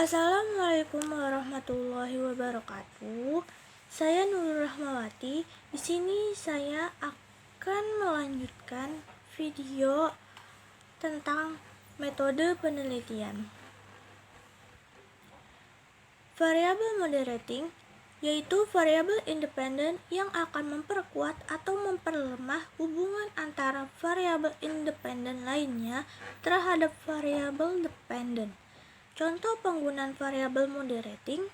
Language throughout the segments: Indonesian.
Assalamualaikum warahmatullahi wabarakatuh. Saya Nurul Rahmawati. Di sini saya akan melanjutkan video tentang metode penelitian. Variabel moderating yaitu variabel independen yang akan memperkuat atau memperlemah hubungan antara variabel independen lainnya terhadap variabel dependen. Contoh penggunaan variabel moderating,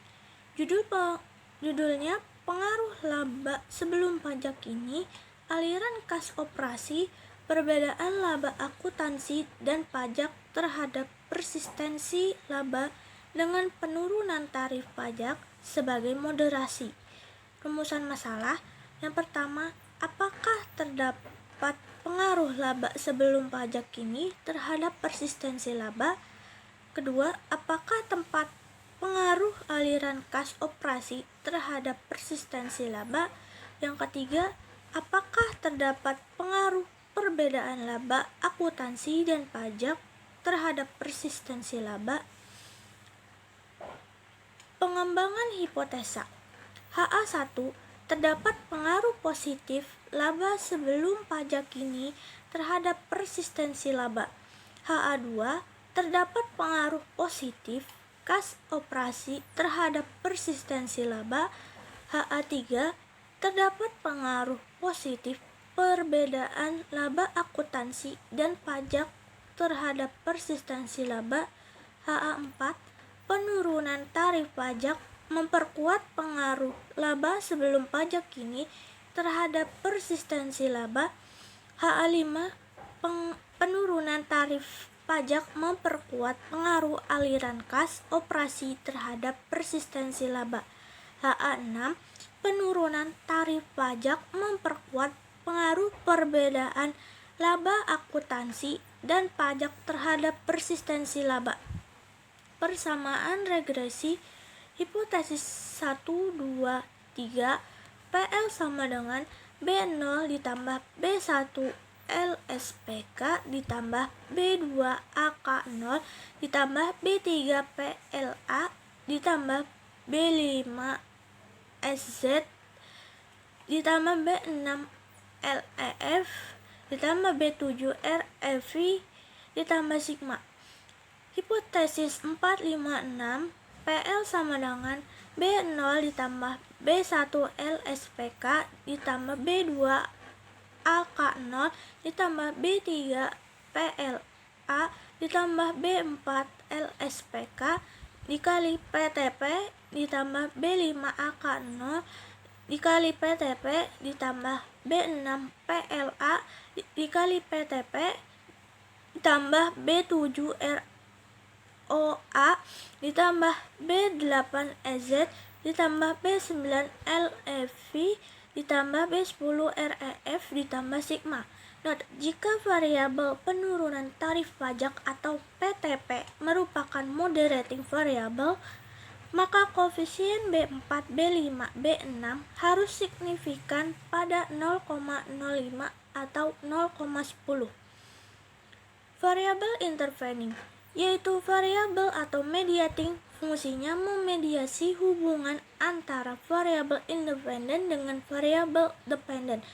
judulnya pengaruh laba sebelum pajak ini, aliran kas operasi, perbedaan laba akuntansi dan pajak terhadap persistensi laba dengan penurunan tarif pajak sebagai moderasi. Rumusan masalah yang pertama, apakah terdapat pengaruh laba sebelum pajak ini terhadap persistensi laba? Kedua, apakah tempat pengaruh aliran kas operasi terhadap persistensi laba? Yang ketiga, apakah terdapat pengaruh perbedaan laba akuntansi dan pajak terhadap persistensi laba? Pengembangan hipotesa. HA1, terdapat pengaruh positif laba sebelum pajak ini terhadap persistensi laba. HA2, terdapat pengaruh positif kas operasi terhadap persistensi laba. HA3, terdapat pengaruh positif perbedaan laba akuntansi dan pajak terhadap persistensi laba. HA4, penurunan tarif pajak memperkuat pengaruh laba sebelum pajak ini terhadap persistensi laba. HA5, penurunan tarif pajak memperkuat pengaruh aliran kas operasi terhadap persistensi laba. HA6, penurunan tarif pajak memperkuat pengaruh perbedaan laba akuntansi dan pajak terhadap persistensi laba. Persamaan regresi hipotesis 1, 2, 3 PL sama dengan B0 ditambah B1 LSPK ditambah B2 AK0 ditambah B3 PLA ditambah B5 SZ ditambah B6 LEF ditambah B7 RFV ditambah sigma. Hipotesis 4, 5, 6 PL sama dengan B0 ditambah B1 LSPK ditambah B2 AK0 ditambah B3 PLA ditambah B4 LSPK dikali PTP ditambah B5 AK0 dikali PTP ditambah B6 PLA dikali PTP ditambah B7 ROA ditambah B8 EZ ditambah B9 LEV ditambah B10 REF ditambah sigma. Not, jika variabel penurunan tarif pajak atau PTP merupakan moderating variable, maka koefisien B4, B5, B6 harus signifikan pada 0,05 atau 0,10. Variabel intervening, yaitu variabel atau mediating, fungsinya memediasi hubungan antara variabel independen dengan variabel dependen.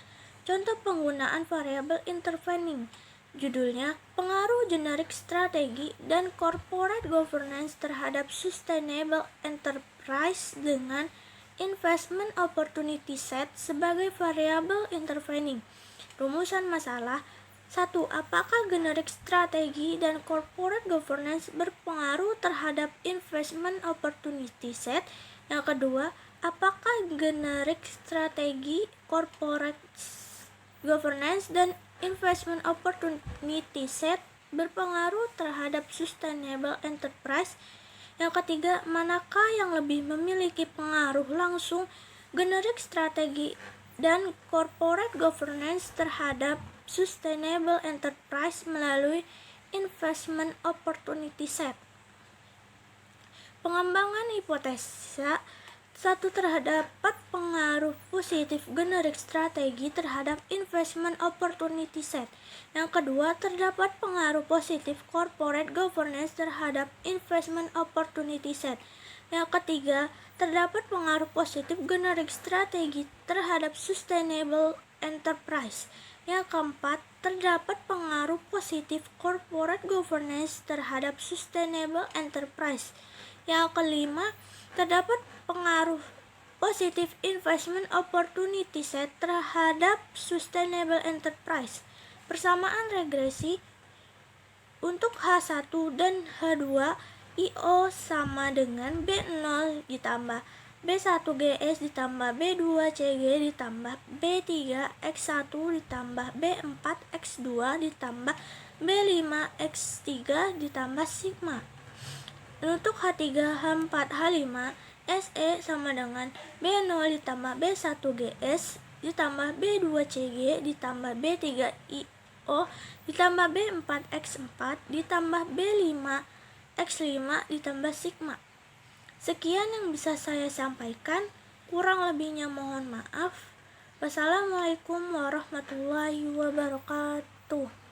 Contoh penggunaan variabel intervening, judulnya pengaruh generik strategi dan corporate governance terhadap sustainable enterprise dengan investment opportunity set sebagai variabel intervening. Rumusan masalah. 1. Apakah generik strategi dan corporate governance berpengaruh terhadap investment opportunity set? Yang kedua, apakah generik strategi, corporate governance dan investment opportunity set berpengaruh terhadap sustainable enterprise? Yang ketiga, manakah yang lebih memiliki pengaruh langsung, generik strategi dan corporate governance terhadap sustainable enterprise melalui investment opportunity set? Pengembangan hipotesa. Satu, terdapat pengaruh positif generik strategi terhadap investment opportunity set. Yang kedua, terdapat pengaruh positif corporate governance terhadap investment opportunity set. Yang ketiga, terdapat pengaruh positif generik strategi terhadap sustainable enterprise. Yang keempat, terdapat pengaruh positif corporate governance terhadap sustainable enterprise. Yang kelima, terdapat pengaruh positif investment opportunity set terhadap sustainable enterprise. Persamaan regresi untuk H1 dan H2, IO sama dengan B0 ditambah B1 GS ditambah B2 CG ditambah B3 X1 ditambah B4 X2 ditambah B5 X3 ditambah sigma. Untuk H3, H4, H5, SE sama dengan B0 ditambah B1 GS ditambah B2 CG ditambah B3 IO ditambah B4 X4 ditambah B5 X5 ditambah sigma. Sekian yang bisa saya sampaikan, kurang lebihnya mohon maaf. Wassalamualaikum warahmatullahi wabarakatuh.